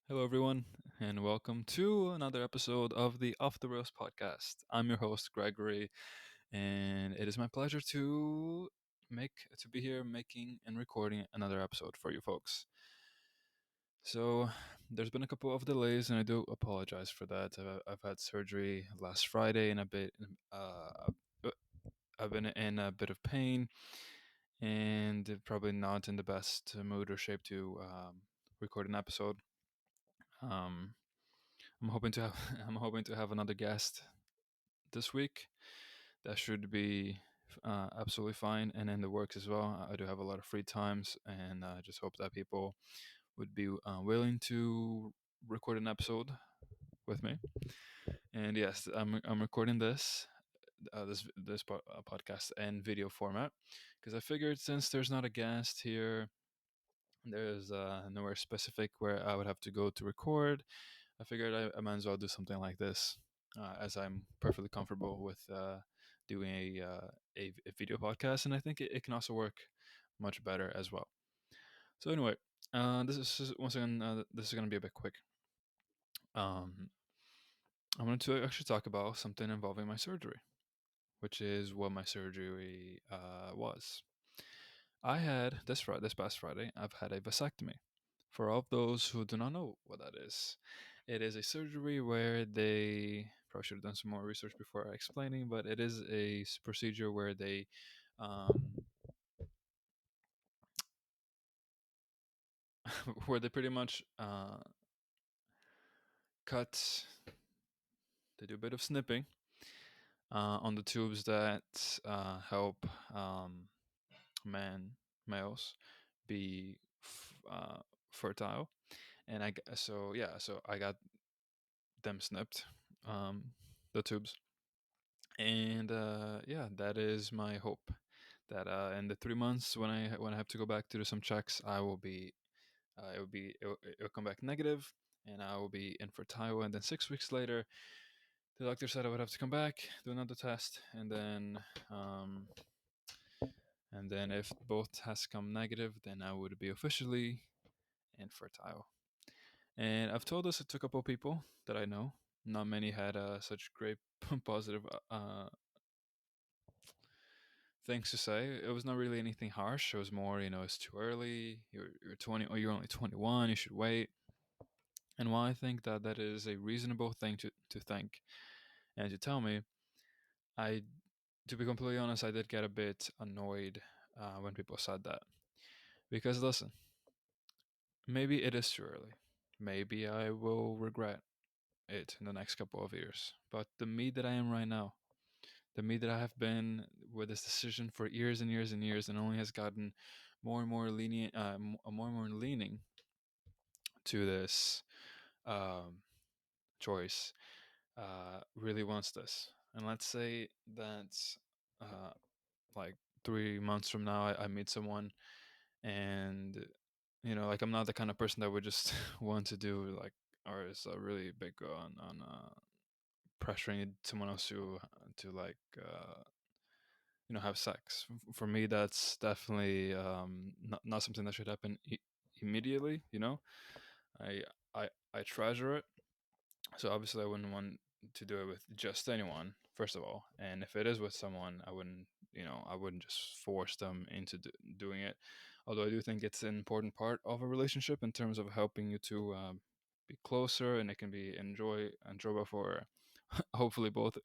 Hello, everyone, and welcome to another episode of the Off the Rails podcast. I'm your host, Gregory, and it is my pleasure to be here making and recording another episode for you folks. So, there's been a couple of delays, and I do apologize for that. I've had surgery last Friday, and I've been in a bit of pain, and probably not in the best mood or shape to record an episode. Um, I'm hoping to have I'm hoping to have another guest this week. That should be absolutely fine and in the works as well. I do have a lot of free times, and I just hope that people would be willing to record an episode with me. And yes, I'm recording this podcast in video format because I figured since there's not a guest here, there's nowhere specific where I would have to go to record. I figured I might as well do something like this, as I'm perfectly comfortable with doing a video podcast, and I think it can also work much better as well. So anyway, once again, this is going to be a bit quick. Um, I wanted to actually talk about something involving my surgery, which is what my surgery was. I had this past Friday. I've had a vasectomy. For all of those who do not know what that is, it is a surgery where they probably should have done some more research before explaining, but it is a procedure where they um, where they pretty much cut. They do a bit of snipping on the tubes that help males be fertile, and so I got them snipped, the tubes, and yeah, that is my hope that in the 3 months when I have to go back to do some checks, I will be it'll come back negative, and I will be infertile, and then 6 weeks later, the doctor said I would have to come back, do another test, and then if both tests come negative, then I would be officially infertile. And I've told this to a couple of people that I know. Not many had such great positive things to say. It was not really anything harsh. It was more, it's too early. You're 20, or you're only 21. You should wait. And while I think that that is a reasonable thing to think and to tell me, I, to be completely honest, I did get a bit annoyed when people said that. Because listen, maybe it is too early. Maybe I will regret it in the next couple of years. But the me that I am right now, the me that I have been with this decision for years and years and years, and only has gotten more and more lenient, more and more leaning to this um, choice, really wants this. And let's say that, uh, like 3 months from now, I meet someone, and like I'm not the kind of person that would just want to do like, or is really big on pressuring someone else to like have sex. For me, that's definitely not something that should happen immediately. I treasure it, so obviously I wouldn't want to do it with just anyone, first of all, and if it is with someone, I wouldn't just force them into doing it. Although I do think it's an important part of a relationship in terms of helping you to be closer, and it can be enjoyable for hopefully both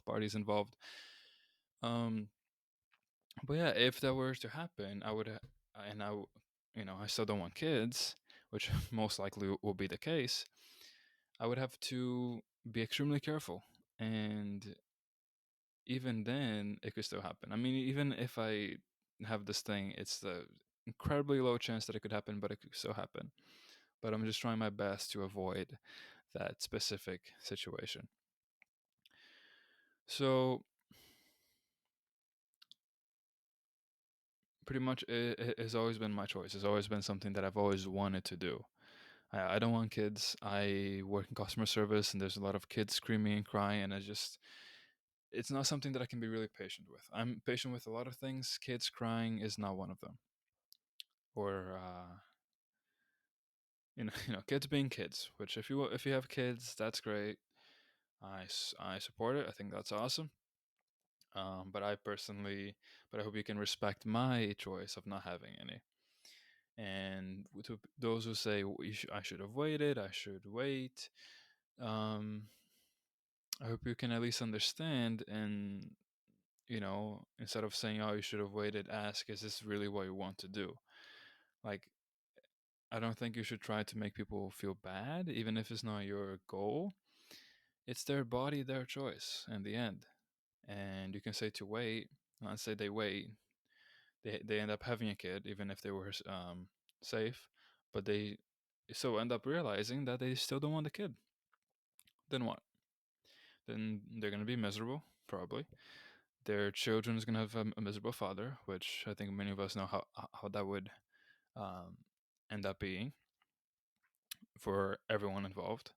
parties involved. um but yeah, if that were to happen, and I still don't want kids, which most likely will be the case. I would have to be extremely careful, and even then, it could still happen. I mean, even if I have this thing, it's the incredibly low chance that it could happen, but it could still happen. But I'm just trying my best to avoid that specific situation. So pretty much, it has always been my choice. It's always been something that I've always wanted to do. I don't want kids. I work in customer service, and there's a lot of kids screaming and crying, and it's not something that I can be really patient with. I'm patient with a lot of things. Kids crying is not one of them. Or kids being kids. Which if you have kids, that's great. I support it. I think that's awesome. But I hope you can respect my choice of not having any. And to those who say, "Well, I should have waited, I should wait," um, I hope you can at least understand and, instead of saying, "Oh, you should have waited," ask, "Is this really what you want to do?" Like, I don't think you should try to make people feel bad, even if it's not your goal. It's their body, their choice in the end. And you can say to wait. Let's say they wait, they end up having a kid, even if they were safe, but they so end up realizing that they still don't want the kid. Then what? Then they're gonna be miserable, probably. Their children is gonna have a miserable father, which I think many of us know how that would um, end up being for everyone involved.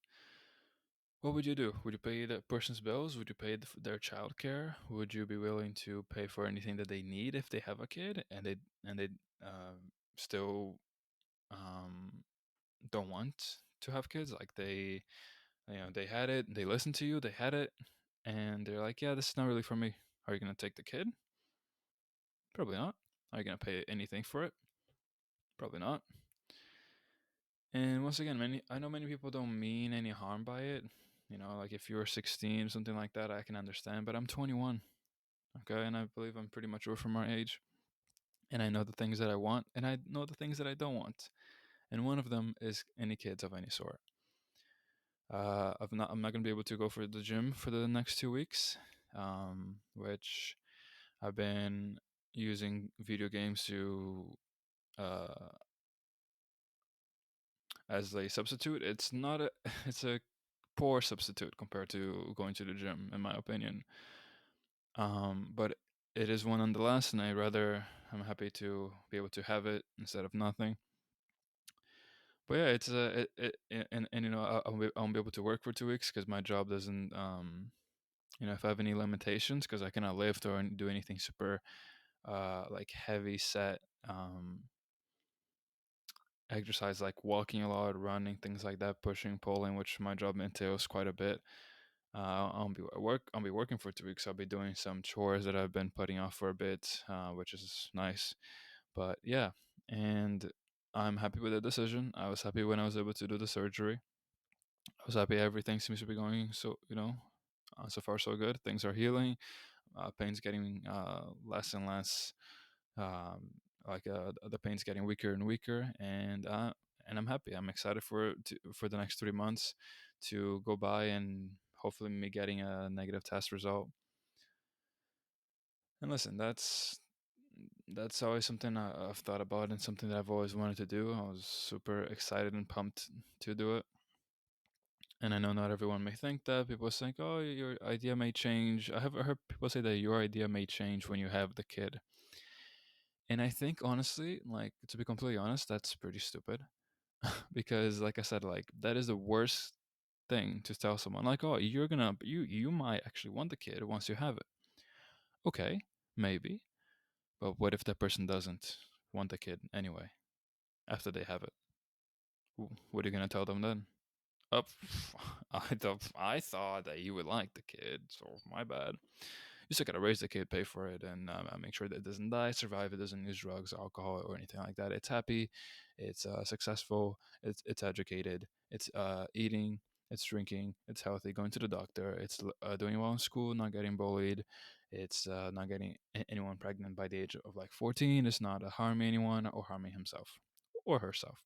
What would you do? Would you pay the person's bills? Would you pay their child care? Would you be willing to pay for anything that they need if they have a kid and they still um, don't want to have kids? Like they had it, they listened to you, they had it, and they're like, yeah, this is not really for me. Are you gonna take the kid? Probably not. Are you gonna pay anything for it? Probably not. And once again, I know many people don't mean any harm by it. Like if you're 16, something like that, I can understand. But I'm 21, okay, and I believe I'm pretty mature for my age, and I know the things that I want, and I know the things that I don't want. And one of them is any kids of any sort. I'm not gonna be able to go for the gym for the next 2 weeks, which I've been using video games to uh, as a substitute. It's not a it's a poor substitute compared to going to the gym, in my opinion. But it is one nonetheless, and I'm happy to be able to have it instead of nothing. But yeah, it's and I won't be able to work for 2 weeks because my job doesn't if I have any limitations because I cannot lift or do anything super like heavy set exercise like walking a lot, running, things like that, pushing, pulling, which my job entails quite a bit. I'll be working for 2 weeks. I'll be doing some chores that I've been putting off for a bit, which is nice. But yeah, and I'm happy with the decision. I was happy when I was able to do the surgery. I was happy everything seems to be going so far so good. Things are healing. Pain's getting less and less. The pain's getting weaker and weaker, and I'm happy. I'm excited for the next 3 months to go by and hopefully me getting a negative test result. And listen, that's always something I've thought about and something that I've always wanted to do. I was super excited and pumped to do it. And I know not everyone may think that. People think, "Oh, your idea may change." I have heard people say that your idea may change when you have the kid. And I think honestly, like to be completely honest, that's pretty stupid. Because like I said, like that is the worst thing to tell someone. Like, "Oh, you might actually want the kid once you have it." Okay, maybe. But what if that person doesn't want the kid anyway after they have it? What are you gonna tell them then? Up, I thought that you would like the kid, so my bad. You still gotta raise the kid, pay for it, and make sure that it doesn't die, survive, it doesn't use drugs, alcohol, or anything like that. It's happy, it's successful, it's educated, it's eating, it's drinking, it's healthy, going to the doctor, it's doing well in school, not getting bullied, it's not getting anyone pregnant by the age of like 14. It's not harming anyone or harming himself or herself.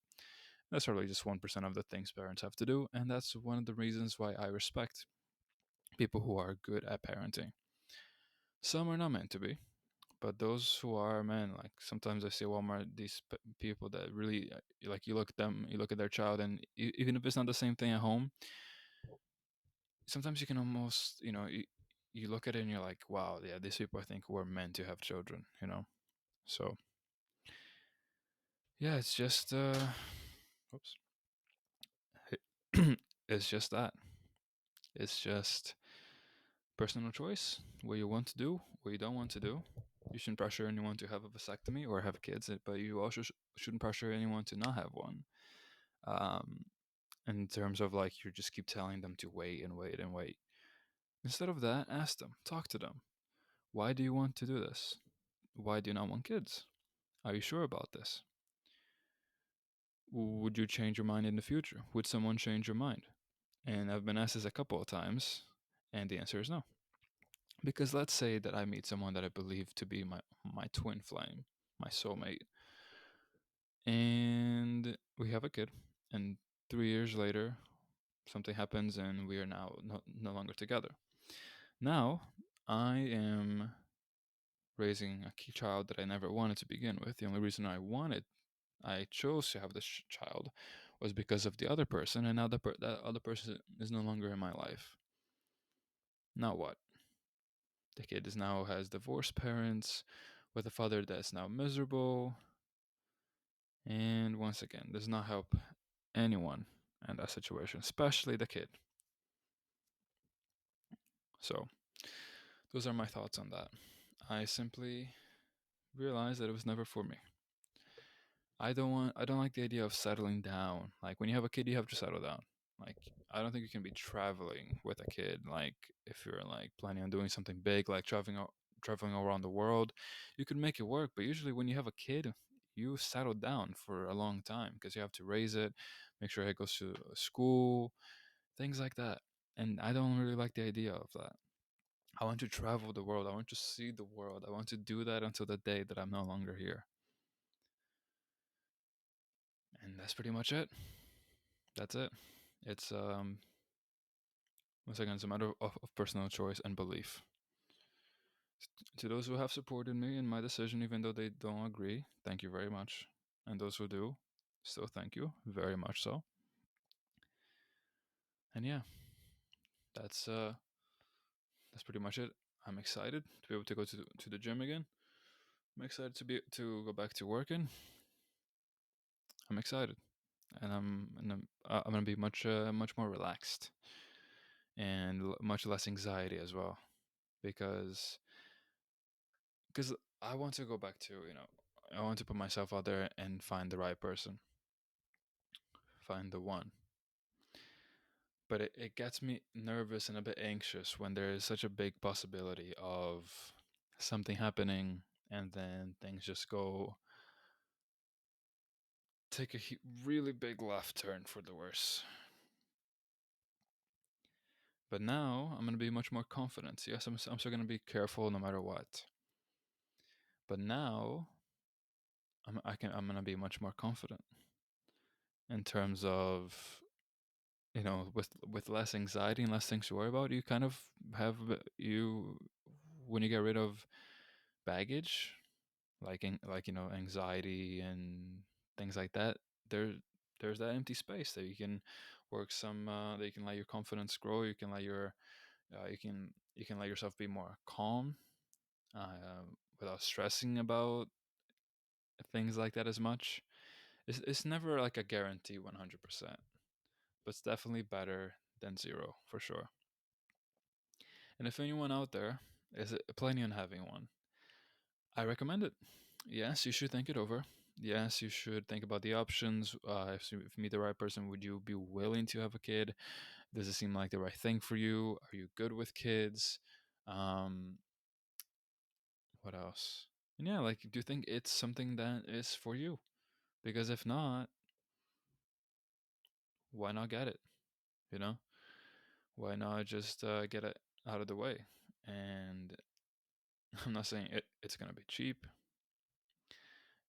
That's really just 1% of the things parents have to do, and that's one of the reasons why I respect people who are good at parenting. Some are not meant to be, but those who are, man, like sometimes I see Walmart, these people that really, like you look at them, you look at their child, and even if it's not the same thing at home, sometimes you can almost, you look at it and you're like, wow, yeah, these people I think were meant to have children. So, yeah, it's just, oops. It's just that. It's just personal choice, what you want to do, what you don't want to do. You shouldn't pressure anyone to have a vasectomy or have kids, but you also shouldn't pressure anyone to not have one. Um, in terms of like you just keep telling them to wait and wait and wait. Instead of that, ask them, talk to them. Why do you want to do this? Why do you not want kids? Are you sure about this? Would you change your mind in the future? Would someone change your mind? And I've been asked this a couple of times, and the answer is no. Because let's say that I meet someone that I believe to be my twin flame, my soulmate, and we have a kid, and 3 years later, something happens, and we are now no longer together. Now, I am raising a key child that I never wanted to begin with. The only reason I chose to have this child was because of the other person, and now that other person is no longer in my life. Now what? The kid is now has divorced parents with a father that's now miserable, and once again, does not help anyone in that situation, especially the kid. So, those are my thoughts on that. I simply realized that it was never for me. I don't like the idea of settling down. Like when you have a kid, you have to settle down. Like I don't think you can be traveling with a kid. Like if you're like planning on doing something big, like traveling around the world, you could make it work. But usually when you have a kid, you settle down for a long time because you have to raise it, make sure it goes to school, things like that. And I don't really like the idea of that. I want to travel the world. I want to see the world. I want to do that until the day that I'm no longer here. And that's pretty much it. That's it. It's once again, it's a matter of personal choice and belief. To those who have supported me in my decision, even though they don't agree, thank you very much. And those who do, still thank you very much so. And yeah, that's uh that's pretty much it. I'm excited to be able to go to the gym again. I'm excited to go back to working. I'm excited, and I'm gonna be much more relaxed and much less anxiety as well because because I want to go back to I want to put myself out there and find the right person, find the one. But it gets me nervous and a bit anxious when there is such a big possibility of something happening and then things just go take a really big left turn for the worse. But now I'm going to be much more confident. Yes, I'm still going to be careful no matter what. But now I'm going to be much more confident in terms of with less anxiety and less things to worry about. You kind of have you when you get rid of baggage, like anxiety and things like that. There there's that empty space that you can work some that you can let your confidence grow. You can let your you can let yourself be more calm uh, without stressing about things like that as much. It's never like a guarantee 100%, but it's definitely better than zero for sure. And if anyone out there is planning on having one, I recommend it. Yes, you should think it over. Yes, you should think about the options. If you meet the right person, would you be willing to have a kid? Does it seem like the right thing for you? Are you good with kids? Um, what else? And yeah, like, do you think it's something that is for you? Because if not, why not get it? You know, why not just get it out of the way? And I'm not saying it's gonna be cheap.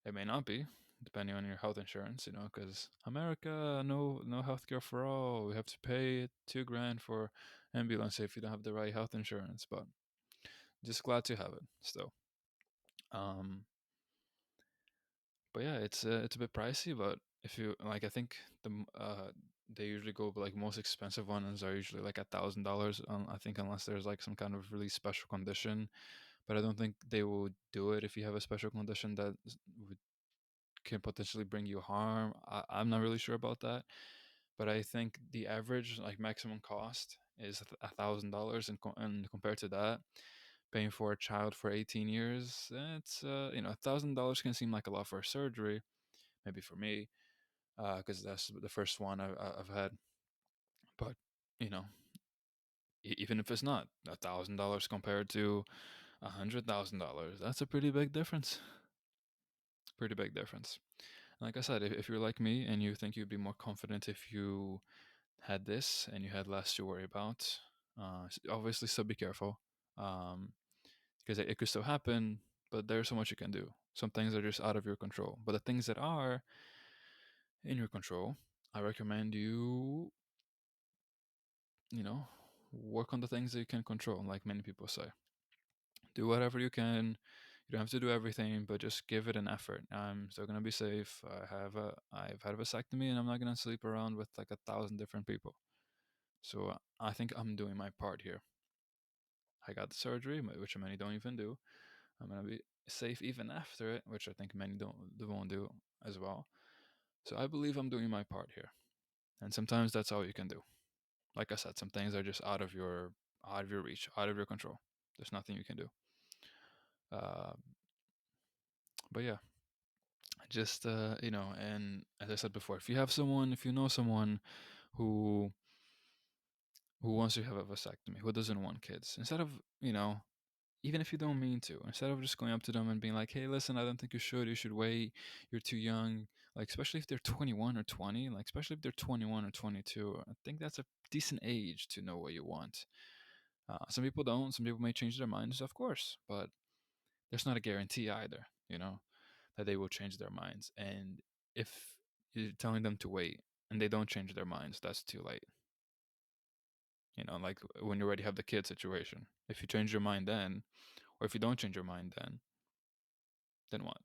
It may not be, depending on your health insurance, because America, no healthcare for all. We have to pay 2 grand for ambulance if you don't have the right health insurance. But just glad to have it still. Um, but yeah, it's a bit pricey. But if you like, I think they usually go like most expensive ones are usually like $1,000. I think unless there's like some kind of really special condition, but I don't think they will do it if you have a special condition that would can potentially bring you harm. I'm not really sure about that, but I think the average like maximum cost is $1,000, and compared to that, paying for a child for 18 years, it's $1,000 can seem like a lot for a surgery, maybe for me, because that's the first one I've had. But you know, even if it's not $1,000 compared to $100,000, that's a pretty big difference. Pretty big difference. Like I said, if you're like me and you think you'd be more confident if you had this and you had less to worry about, obviously still be careful, um, because it could still happen. But there's so much you can do. Some things are just out of your control. But the things that are in your control, I recommend you, you know, work on the things that you can control. Like many people say, do whatever you can. You don't have to do everything, but just give it an effort. I'm still gonna be safe. I've had a vasectomy, and I'm not gonna sleep around with like 1,000 different people. So I think I'm doing my part here. I got the surgery, which many don't even do. I'm gonna be safe even after it, which I think many won't do as well. So I believe I'm doing my part here, and sometimes that's all you can do. Like I said, some things are just out of your reach, out of your control. There's nothing you can do. Uh, but yeah, just and as I said before, if you have someone, if you know someone who wants to have a vasectomy, who doesn't want kids, instead of even if you don't mean to, instead of just going up to them and being like, hey, listen, I don't think you should wait, you're too young, like, especially if they're 21 or 20, like, especially if they're 21 or 22, I think that's a decent age to know what you want. Some people don't, some people may change their minds, of course, but there's not a guarantee either, that they will change their minds. And if you're telling them to wait and they don't change their minds, that's too late. Like when you already have the kid situation. If you change your mind then, or if you don't change your mind then what?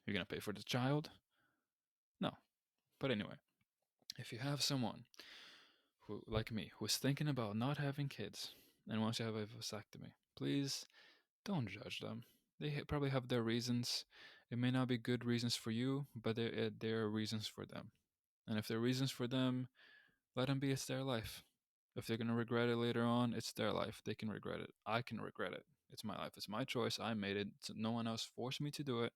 You're gonna pay for the child? No. But anyway, if you have someone who, like me, who's thinking about not having kids and wants to have a vasectomy, please don't judge them. They probably have their reasons. It may not be good reasons for you, but there are reasons for them. And if there are reasons for them, let them be. It's their life. If they're gonna regret it later on, it's their life. They can regret it. I can regret it. It's my life. It's my choice. I made it. No one else forced me to do it.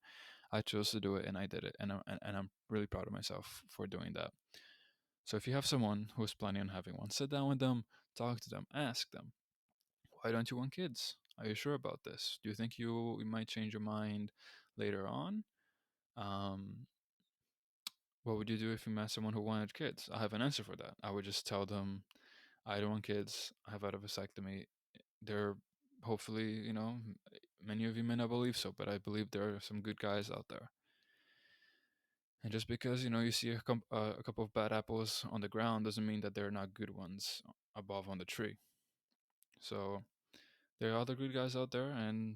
I chose to do it, and I did it. And I'm really proud of myself for doing that. So if you have someone who's planning on having one, sit down with them, talk to them, ask them, why don't you want kids? Are you sure about this? Do you think you might change your mind later on? Um, what would you do if you met someone who wanted kids? I have an answer for that. I would just tell them, I don't want kids. I have had a vasectomy. There, hopefully, many of you may not believe so, but I believe there are some good guys out there. And just because you see a couple of bad apples on the ground doesn't mean that they're not good ones above on the tree. So there are other good guys out there, and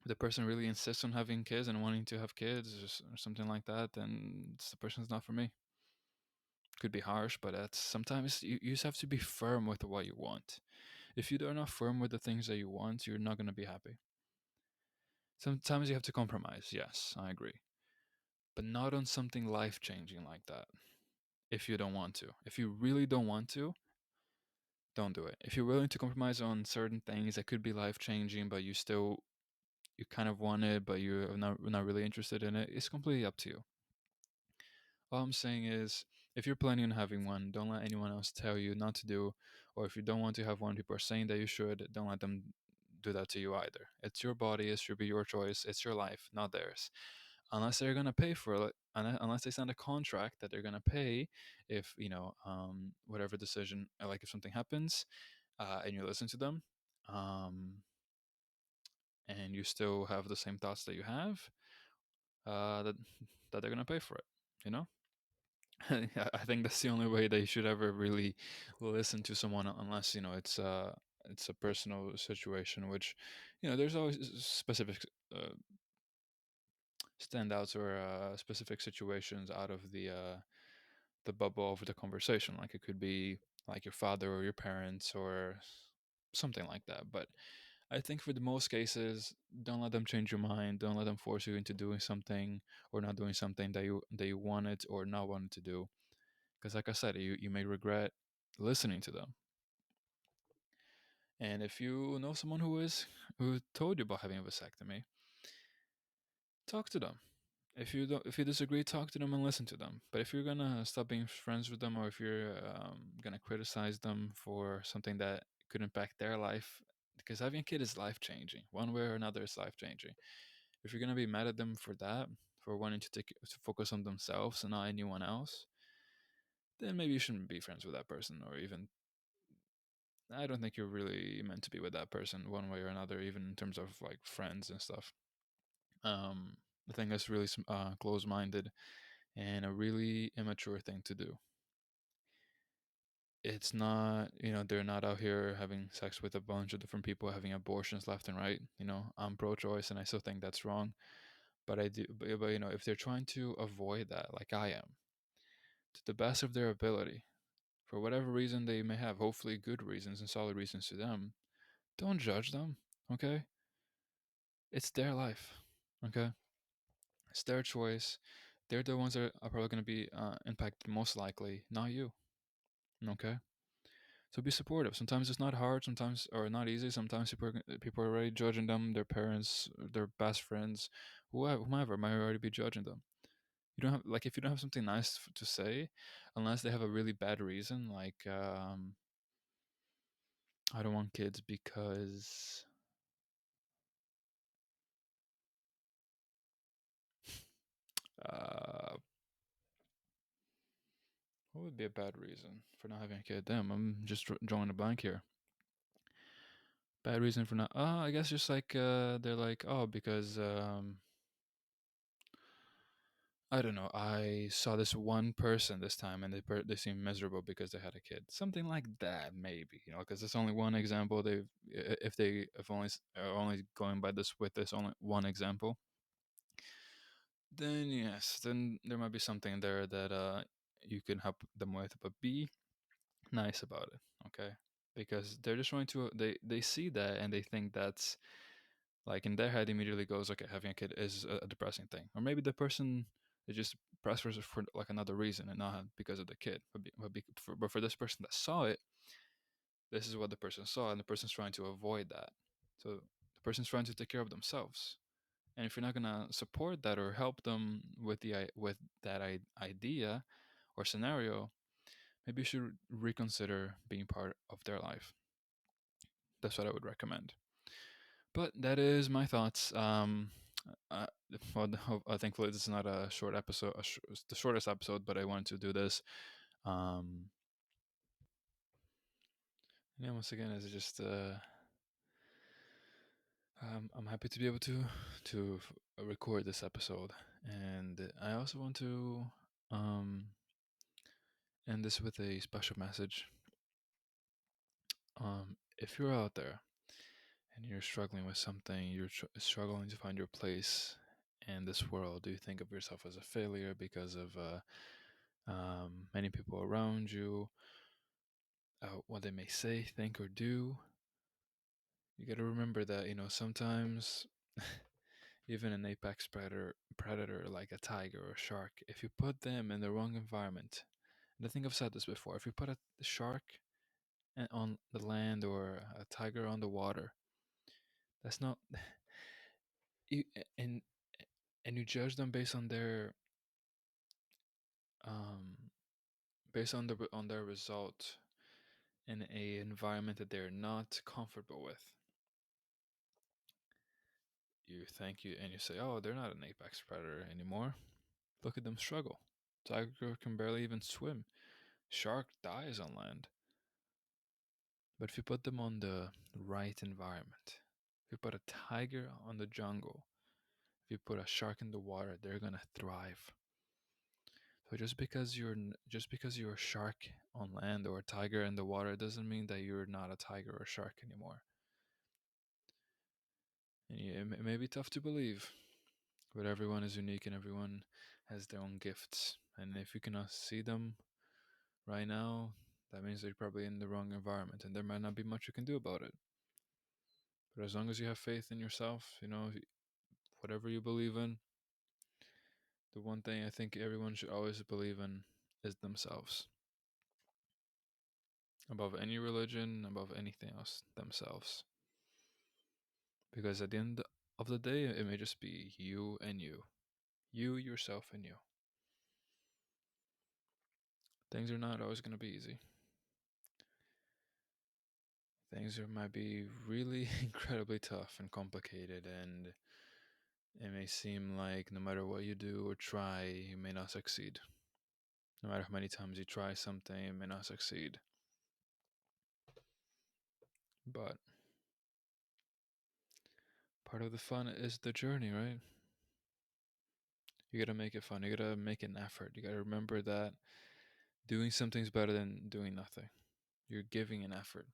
if the person really insists on having kids and wanting to have kids or something like that, then the person's not for me. Could be harsh, but that's sometimes you just have to be firm with what you want. If you are not firm with the things that you want, you're not going to be happy. Sometimes you have to compromise. Yes, I agree, but not on something life changing like that. If you don't want to, if you really don't want to, don't do it. If you're willing to compromise on certain things that could be life changing, but you kind of want it, but you're not really interested in it, it's completely up to you. All I'm saying is, if you're planning on having one, don't let anyone else tell you not to do, or if you don't want to have one, people are saying that you should, don't let them do that to you either. It's your body, it should be your choice, it's your life, not theirs. Unless they're gonna pay for it, unless they sign a contract that they're gonna pay if whatever decision, like if something happens, and you listen to them, um, and you still have the same thoughts that you have, that they're gonna pay for it. You know. I think that's the only way they should ever really listen to someone, unless it's a personal situation, which there's always specific standouts or specific situations out of the bubble of the conversation. Like it could be like your father or your parents or something like that. But I think for the most cases, don't let them change your mind. Don't let them force you into doing something or not doing something that you wanted or not wanted to do. Because like I said, you may regret listening to them. And if you know someone who told you about having a vasectomy, talk to them. if you disagree, talk to them and listen to them. But if you're gonna stop being friends with them, or if you're gonna criticize them for something that could impact their life, because having a kid is life changing, one way or another, is life changing. If you're gonna be mad at them for that, for wanting to focus on themselves and not anyone else, then maybe you shouldn't be friends with that person, or even I don't think you're really meant to be with that person one way or another, even in terms of like friends and stuff. I think that's really close-minded and a really immature thing to do. It's not, they're not out here having sex with a bunch of different people, having abortions left and right. I'm pro-choice, and I still think that's wrong. But I do, but if they're trying to avoid that, like I am, to the best of their ability, for whatever reason they may have, hopefully good reasons and solid reasons to them, don't judge them. Okay, it's their life. Okay, it's their choice. They're the ones that are probably going to be impacted most likely, not you. Okay, so be supportive. Sometimes it's not hard, sometimes or not easy. Sometimes people are already judging them, their parents, their best friends, whomever might already be judging them. You don't have, like, if you don't have something nice to say, unless they have a really bad reason, like I don't want kids because uh, what would be a bad reason for not having a kid? Damn, I'm just drawing a blank here. Bad reason for not. I guess just like they're like, oh, because I don't know. I saw this one person this time, and they seem miserable because they had a kid. Something like that, maybe, because it's only one example. If only are only going by this with this only one example, then yes, then there might be something there that you can help them with. But be nice about it, okay? Because they're just trying to they see that and they think that's like in their head immediately goes, okay, having a kid is a depressing thing, or maybe the person is just depressed for like another reason and not because of the kid, but for this person that saw it, this is what the person saw, and the person's trying to avoid that. So the person's trying to take care of themselves, and if you're not gonna support that or help them with that idea or scenario, maybe you should reconsider being part of their life. That's what I would recommend. But that is my thoughts. Uh, well, thankfully this is not a short episode, it's the shortest episode, but I wanted to do this. Um, yeah, once again, it's just I'm happy to be able to record this episode, and I also want to um, end this with a special message. If you're out there and you're struggling with something, you're struggling to find your place in this world, do you think of yourself as a failure because of many people around you, what they may say, think, or do? You got to remember that sometimes even an apex predator like a tiger or a shark, if you put them in the wrong environment, and I think I've said this before, if you put a shark on the land or a tiger on the water, that's not you, and you judge them um based on their result in a environment that they're not comfortable with. You think you and you say, oh, they're not an apex predator anymore. Look at them struggle. Tiger can barely even swim. Shark dies on land. But if you put them on the right environment, if you put a tiger on the jungle, if you put a shark in the water, they're gonna thrive. So just because you're a shark on land or a tiger in the water doesn't mean that you're not a tiger or a shark anymore. And it may be tough to believe, but everyone is unique and everyone has their own gifts. And if you cannot see them right now, that means they're probably in the wrong environment, and there might not be much you can do about it. But as long as you have faith in yourself, whatever you believe in, the one thing I think everyone should always believe in is themselves. Above any religion, above anything else, themselves. Because at the end of the day, it may just be you and you. You, yourself, and you. Things are not always going to be easy. Things might be really incredibly tough and complicated, and it may seem like no matter what you do or try, you may not succeed. No matter how many times you try something, you may not succeed. But part of the fun is the journey, right? You gotta make it fun. You gotta make an effort. You gotta remember that doing something's better than doing nothing. You're giving an effort.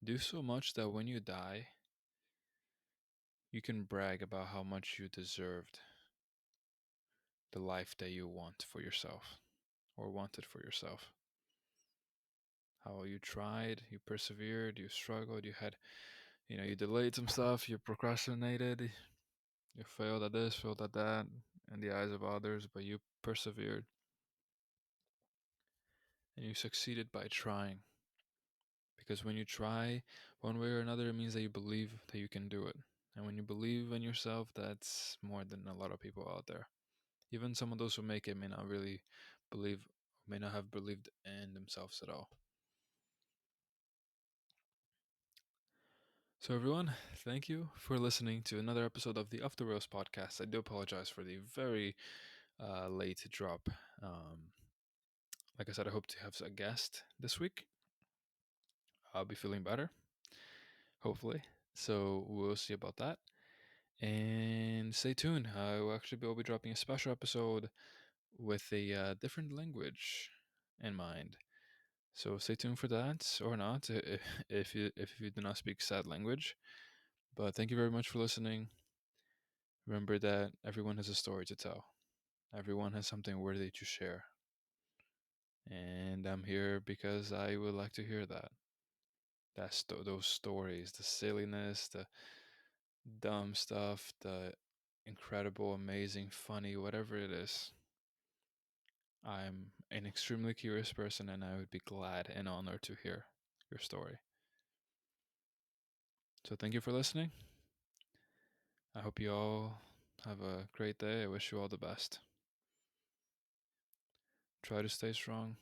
Do so much that when you die, you can brag about how much you deserved the life that you want for yourself or wanted for yourself. How you tried, you persevered, you struggled, you delayed some stuff, you procrastinated, you failed at this, failed at that in the eyes of others, but you persevered and you succeeded by trying. Because when you try one way or another, it means that you believe that you can do it. And when you believe in yourself, that's more than a lot of people out there. Even some of those who make it may not really believe, may not have believed in themselves at all. So, everyone, thank you for listening to another episode of the Off the Rails podcast. I do apologize for the very late drop. Like I said, I hope to have a guest this week. I'll be feeling better, hopefully. So, we'll see about that. And stay tuned. I will actually be dropping a special episode with a different language in mind. So stay tuned for that, or not, if you do not speak sad language. But thank you very much for listening. Remember that everyone has a story to tell. Everyone has something worthy to share. And I'm here because I would like to hear that. Those stories, the silliness, the dumb stuff, the incredible, amazing, funny, whatever it is. I'm an extremely curious person and I would be glad and honored to hear your story. So thank you for listening. I hope you all have a great day. I wish you all the best. Try to stay strong.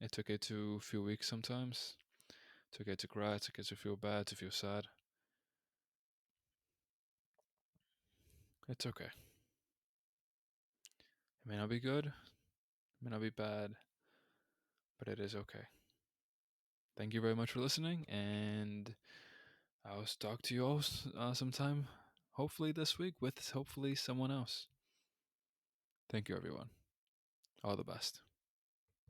It's okay to feel weak sometimes. It's okay to cry. It's okay to feel bad, to feel sad. It's okay. It may not be good, it may not be bad, but it is okay. Thank you very much for listening, and I'll talk to you all sometime, hopefully this week, with hopefully someone else. Thank you, everyone. All the best.